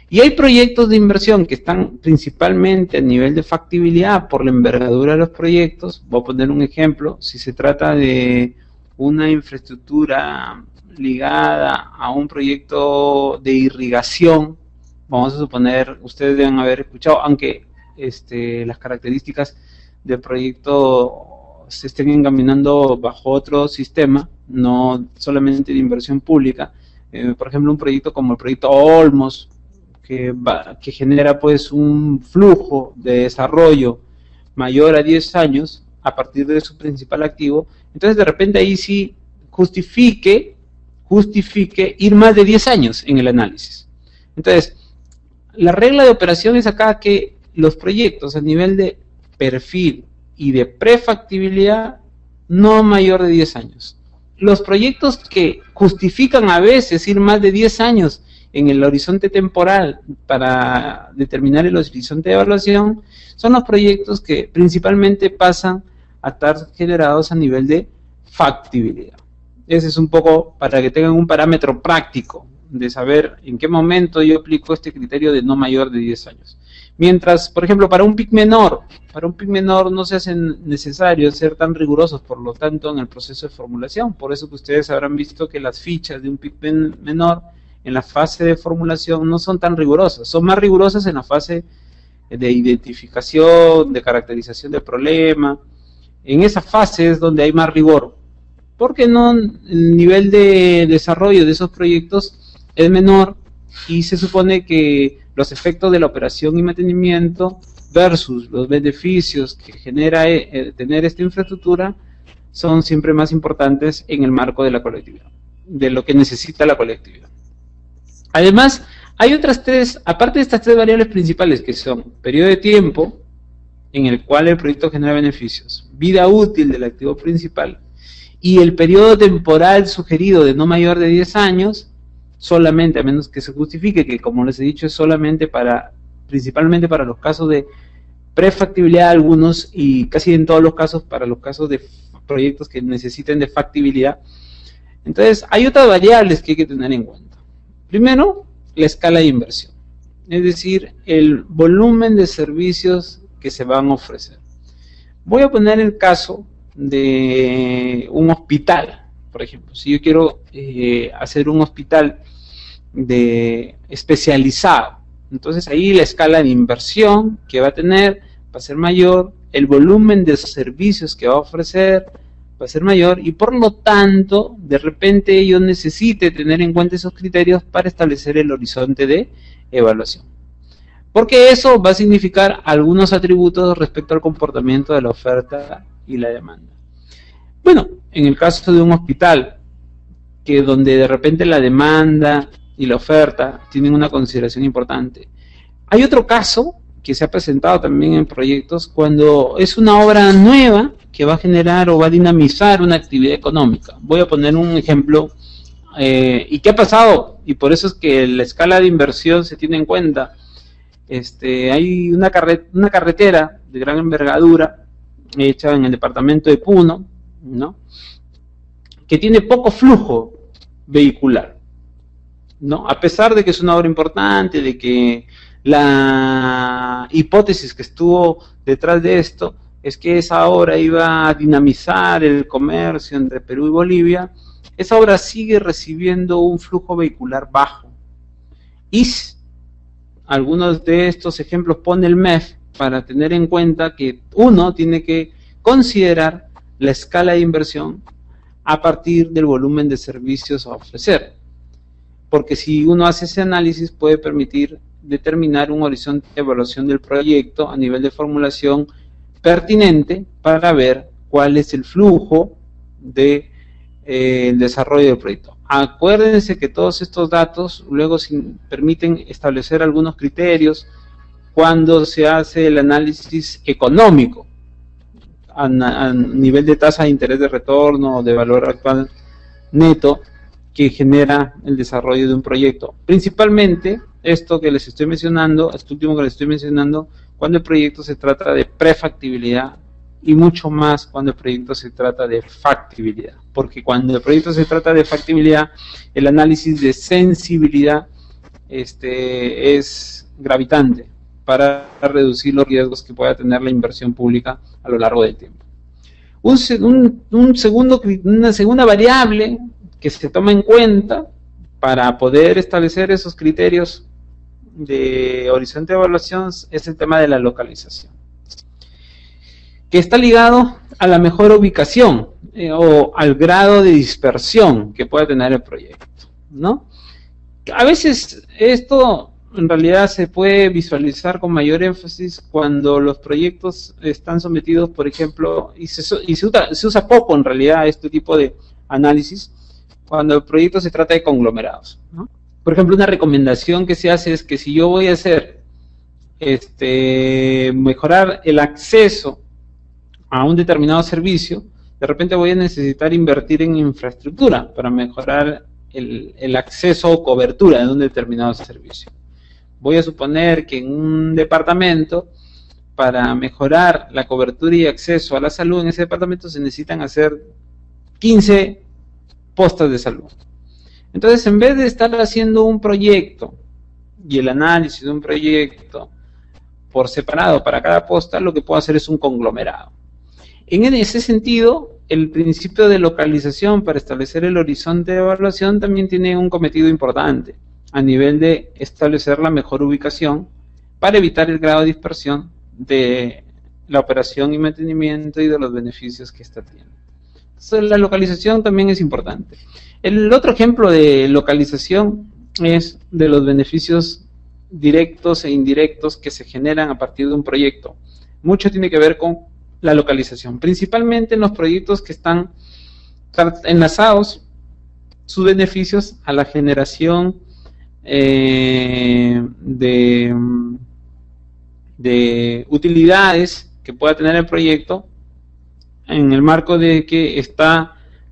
Y hay proyectos de inversión que están principalmente a nivel de factibilidad por la envergadura de los proyectos. Voy a poner un ejemplo. Si se trata de una infraestructura ligada a un proyecto de irrigación, vamos a suponer, ustedes deben haber escuchado, aunque las características del proyecto se estén encaminando bajo otro sistema, no solamente de inversión pública. Por ejemplo, un proyecto como el proyecto Olmos, que genera pues un flujo de desarrollo mayor a 10 años a partir de su principal activo. Entonces de repente ahí sí justifique ir más de 10 años en el análisis. Entonces, la regla de operación es acá que los proyectos a nivel de perfil y de prefactibilidad no mayor de 10 años. Los proyectos que justifican a veces ir más de 10 años en el horizonte temporal para determinar el horizonte de evaluación son los proyectos que principalmente pasan a estar generados a nivel de factibilidad. Ese es un poco para que tengan un parámetro práctico de saber en qué momento yo aplico este criterio de no mayor de 10 años. Mientras, por ejemplo, para un PIC menor no se hace necesario ser tan rigurosos, por lo tanto, en el proceso de formulación. Por eso que ustedes habrán visto que las fichas de un PIC menor en la fase de formulación no son tan rigurosas, son más rigurosas en la fase de identificación, de caracterización del problema. En esa fase es donde hay más rigor, porque no, el nivel de desarrollo de esos proyectos es menor y se supone que los efectos de la operación y mantenimiento versus los beneficios que genera tener esta infraestructura son siempre más importantes en el marco de la colectividad, de lo que necesita la colectividad. Además, hay otras tres, aparte de estas tres variables principales, que son periodo de tiempo en el cual el proyecto genera beneficios, vida útil del activo principal y el periodo temporal sugerido de no mayor de 10 años, solamente, a menos que se justifique, que como les he dicho es solamente principalmente para los casos de prefactibilidad algunos y casi en todos los casos para los casos de proyectos que necesiten de factibilidad. Entonces, hay otras variables que hay que tener en cuenta. Primero, la escala de inversión, es decir, el volumen de servicios que se van a ofrecer. Voy a poner el caso de un hospital, por ejemplo. Si yo quiero hacer un hospital especializado, entonces ahí la escala de inversión que va a tener va a ser mayor, el volumen de servicios que va a ofrecer va a ser mayor y por lo tanto de repente yo necesite tener en cuenta esos criterios para establecer el horizonte de evaluación, porque eso va a significar algunos atributos respecto al comportamiento de la oferta y la demanda. Bueno, en el caso de un hospital que donde de repente la demanda y la oferta tienen una consideración importante, hay otro caso que se ha presentado también en proyectos cuando es una obra nueva que va a generar o va a dinamizar una actividad económica. Voy a poner un ejemplo. ¿Y qué ha pasado? Y por eso es que la escala de inversión se tiene en cuenta. Hay una carretera de gran envergadura hecha en el departamento de Puno, ¿no?, que tiene poco flujo vehicular, ¿no? A pesar de que es una obra importante, de que la hipótesis que estuvo detrás de esto es que esa obra iba a dinamizar el comercio entre Perú y Bolivia, esa obra sigue recibiendo un flujo vehicular bajo. Y algunos de estos ejemplos pone el MEF para tener en cuenta que uno tiene que considerar la escala de inversión a partir del volumen de servicios a ofrecer. Porque si uno hace ese análisis puede permitir determinar un horizonte de evaluación del proyecto a nivel de formulación pertinente para ver cuál es el flujo de el desarrollo del proyecto. Acuérdense que todos estos datos luego permiten establecer algunos criterios cuando se hace el análisis económico a nivel de tasa de interés de retorno o de valor actual neto que genera el desarrollo de un proyecto. Principalmente esto que les estoy mencionando, este último que les estoy mencionando, cuando el proyecto se trata de prefactibilidad y mucho más cuando el proyecto se trata de factibilidad. Porque cuando el proyecto se trata de factibilidad, el análisis de sensibilidad es gravitante para reducir los riesgos que pueda tener la inversión pública a lo largo del tiempo. Una segunda variable que se toma en cuenta para poder establecer esos criterios de horizonte de evaluación es el tema de la localización, que está ligado a la mejor ubicación o al grado de dispersión que pueda tener el proyecto, ¿no? A veces esto en realidad se puede visualizar con mayor énfasis cuando los proyectos están sometidos, por ejemplo, y se usa poco en realidad este tipo de análisis, cuando el proyecto se trata de conglomerados, ¿no? Por ejemplo, una recomendación que se hace es que si yo voy a hacer mejorar el acceso a un determinado servicio, de repente voy a necesitar invertir en infraestructura para mejorar el acceso o cobertura de un determinado servicio. Voy a suponer que en un departamento, para mejorar la cobertura y acceso a la salud en ese departamento, se necesitan hacer 15 postas de salud. Entonces, en vez de estar haciendo un proyecto y el análisis de un proyecto por separado para cada posta, lo que puedo hacer es un conglomerado. En ese sentido, el principio de localización para establecer el horizonte de evaluación también tiene un cometido importante a nivel de establecer la mejor ubicación para evitar el grado de dispersión de la operación y mantenimiento y de los beneficios que ésta tiene. Entonces, la localización también es importante. El otro ejemplo de localización es de los beneficios directos e indirectos que se generan a partir de un proyecto. Mucho tiene que ver con la localización, principalmente en los proyectos que están enlazados sus beneficios a la generación de utilidades que pueda tener el proyecto en el marco de que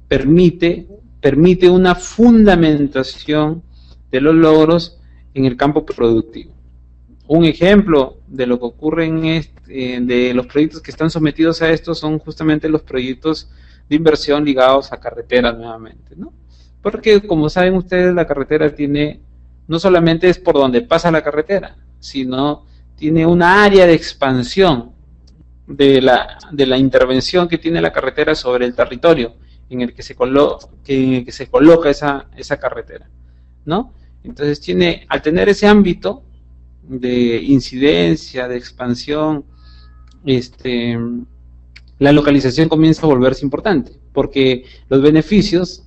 permite una fundamentación de los logros en el campo productivo. Un ejemplo de lo que ocurre de los proyectos que están sometidos a esto son justamente los proyectos de inversión ligados a carreteras nuevamente, ¿no? Porque, como saben ustedes, la carretera no solamente es por donde pasa la carretera, sino tiene una área de expansión de la intervención que tiene la carretera sobre el territorio en el que se coloca esa carretera, ¿no? Entonces al tener ese ámbito de incidencia, de expansión, la localización comienza a volverse importante, porque los beneficios,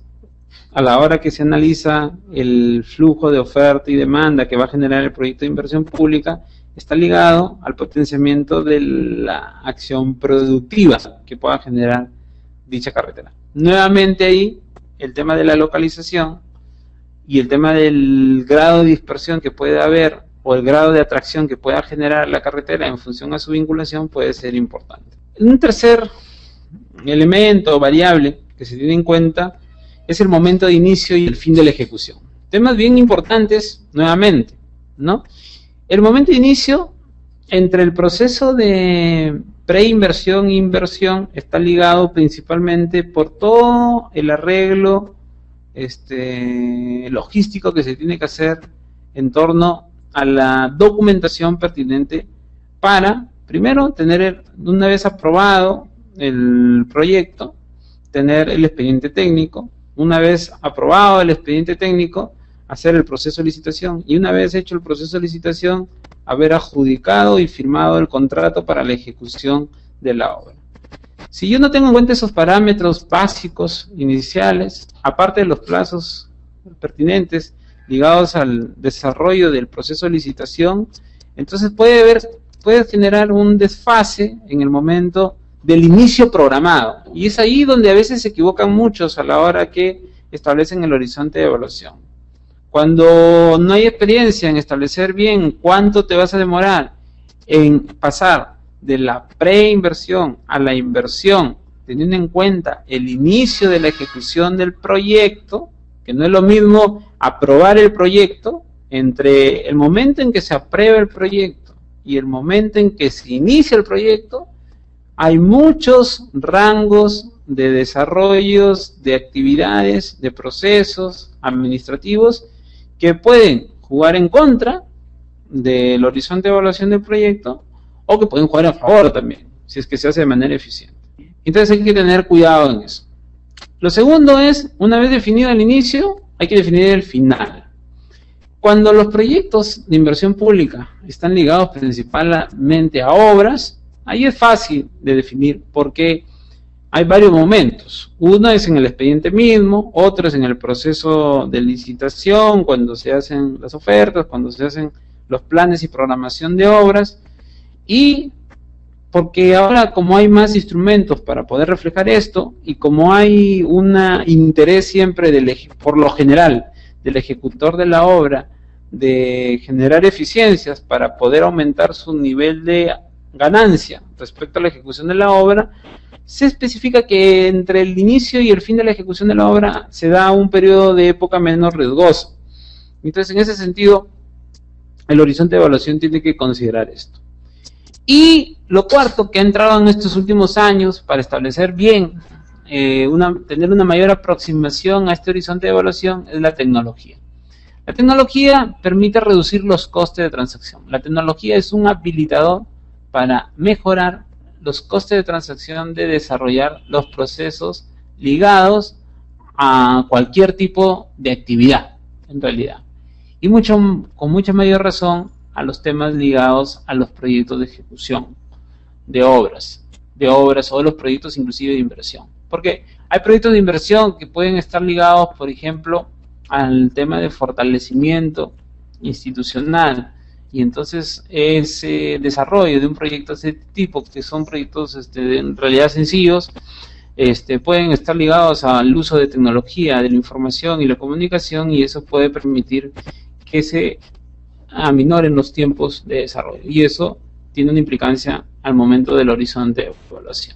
a la hora que se analiza el flujo de oferta y demanda que va a generar el proyecto de inversión pública, está ligado al potenciamiento de la acción productiva que pueda generar dicha carretera. Nuevamente ahí, el tema de la localización y el tema del grado de dispersión que puede haber o el grado de atracción que pueda generar la carretera en función a su vinculación puede ser importante. Un tercer elemento o variable que se tiene en cuenta es el momento de inicio y el fin de la ejecución. Temas bien importantes nuevamente, ¿no? El momento de inicio entre el proceso de preinversión e inversión está ligado principalmente por todo el arreglo logístico que se tiene que hacer en torno a la documentación pertinente para, primero, una vez aprobado el proyecto, tener el expediente técnico, una vez aprobado el expediente técnico, hacer el proceso de licitación, y una vez hecho el proceso de licitación, haber adjudicado y firmado el contrato para la ejecución de la obra. Si yo no tengo en cuenta esos parámetros básicos iniciales, aparte de los plazos pertinentes ligados al desarrollo del proceso de licitación, entonces puede generar un desfase en el momento del inicio programado, y es ahí donde a veces se equivocan muchos a la hora que establecen el horizonte de evaluación. Cuando no hay experiencia en establecer bien cuánto te vas a demorar en pasar de la preinversión a la inversión, teniendo en cuenta el inicio de la ejecución del proyecto, que no es lo mismo aprobar el proyecto, entre el momento en que se aprueba el proyecto y el momento en que se inicia el proyecto, hay muchos rangos de desarrollos, de actividades, de procesos administrativos que pueden jugar en contra del horizonte de evaluación del proyecto o que pueden jugar a favor también, si es que se hace de manera eficiente. Entonces hay que tener cuidado en eso. Lo segundo es, una vez definido el inicio, hay que definir el final. Cuando los proyectos de inversión pública están ligados principalmente a obras, ahí es fácil de definir porque hay varios momentos. Uno es en el expediente mismo, otro es en el proceso de licitación, cuando se hacen las ofertas, cuando se hacen los planes y programación de obras, y porque ahora como hay más instrumentos para poder reflejar esto, y como hay un interés siempre por lo general del ejecutor de la obra de generar eficiencias para poder aumentar su nivel de ganancia respecto a la ejecución de la obra, se especifica que entre el inicio y el fin de la ejecución de la obra se da un periodo de época menos riesgoso. Entonces, en ese sentido, el horizonte de evaluación tiene que considerar esto. Y lo cuarto que ha entrado en estos últimos años para establecer bien, tener una mayor aproximación a este horizonte de evaluación es la tecnología. La tecnología permite reducir los costes de transacción. La tecnología es un habilitador para mejorar los costes de transacción de desarrollar los procesos ligados a cualquier tipo de actividad, en realidad. Y con mucha mayor razón a los temas ligados a los proyectos de ejecución de obras o de los proyectos inclusive de inversión. Porque hay proyectos de inversión que pueden estar ligados, por ejemplo, al tema de fortalecimiento institucional, y entonces ese desarrollo de un proyecto de ese tipo, que son proyectos en realidad sencillos, pueden estar ligados al uso de tecnología, de la información y la comunicación, y eso puede permitir que se aminoren los tiempos de desarrollo, y eso tiene una implicancia al momento del horizonte de evaluación.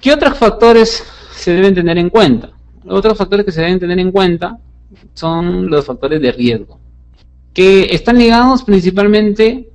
¿Qué otros factores se deben tener en cuenta? Otros factores que se deben tener en cuenta son los factores de riesgo, que están ligados principalmente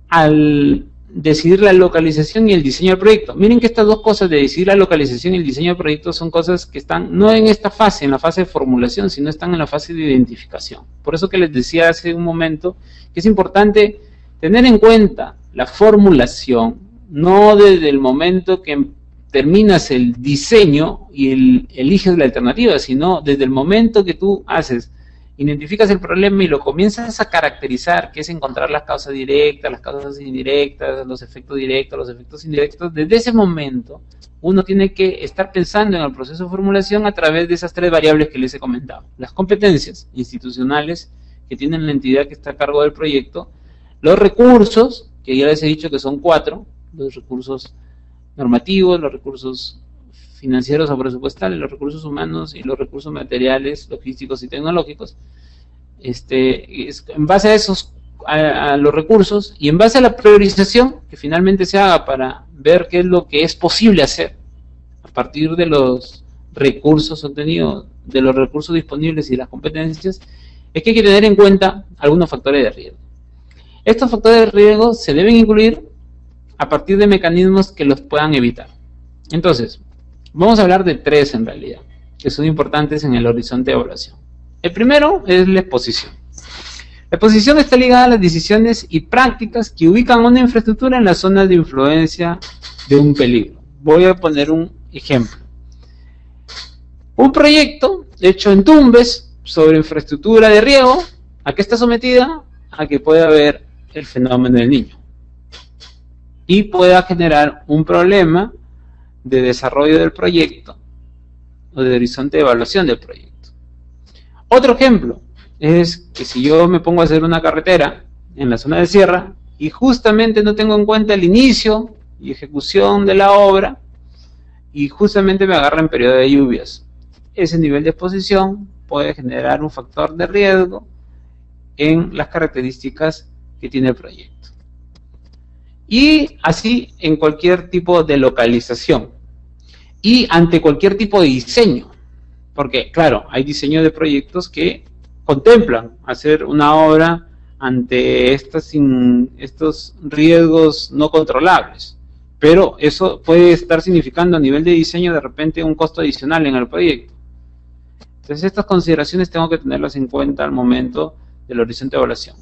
al decidir la localización y el diseño del proyecto. Miren que estas dos cosas de decidir la localización y el diseño del proyecto son cosas que están no en esta fase, en la fase de formulación, sino están en la fase de identificación. Por eso que les decía hace un momento que es importante tener en cuenta la formulación, no desde el momento que terminas el diseño y eliges la alternativa, sino desde el momento que tú identificas el problema y lo comienzas a caracterizar, que es encontrar las causas directas, las causas indirectas, los efectos directos, los efectos indirectos. Desde ese momento uno tiene que estar pensando en el proceso de formulación a través de esas tres variables que les he comentado: las competencias institucionales que tienen la entidad que está a cargo del proyecto, los recursos, que ya les he dicho que son 4, los recursos normativos, los recursos financieros o presupuestales, los recursos humanos y los recursos materiales, logísticos y tecnológicos. En base a esos, a los recursos, y en base a la priorización que finalmente se haga para ver qué es lo que es posible hacer a partir de los recursos obtenidos, de los recursos disponibles y las competencias, es que hay que tener en cuenta algunos factores de riesgo. Estos factores de riesgo se deben incluir a partir de mecanismos que los puedan evitar. Entonces, vamos a hablar de 3 en realidad, que son importantes en el horizonte de evaluación. El primero es la exposición. La exposición está ligada a las decisiones y prácticas que ubican una infraestructura en las zonas de influencia de un peligro. Voy a poner un ejemplo. Un proyecto hecho en Tumbes sobre infraestructura de riego, ¿a qué está sometida? A que pueda haber el fenómeno del Niño y pueda generar un problema de desarrollo del proyecto o de horizonte de evaluación del proyecto. Otro ejemplo es que si yo me pongo a hacer una carretera en la zona de sierra y justamente no tengo en cuenta el inicio y ejecución de la obra y justamente me agarra en periodo de lluvias, ese nivel de exposición puede generar un factor de riesgo en las características que tiene el proyecto. Y así en cualquier tipo de localización y ante cualquier tipo de diseño, porque claro, hay diseños de proyectos que contemplan hacer una obra ante estos riesgos no controlables, pero eso puede estar significando a nivel de diseño de repente un costo adicional en el proyecto. Entonces estas consideraciones tengo que tenerlas en cuenta al momento del horizonte de evaluación.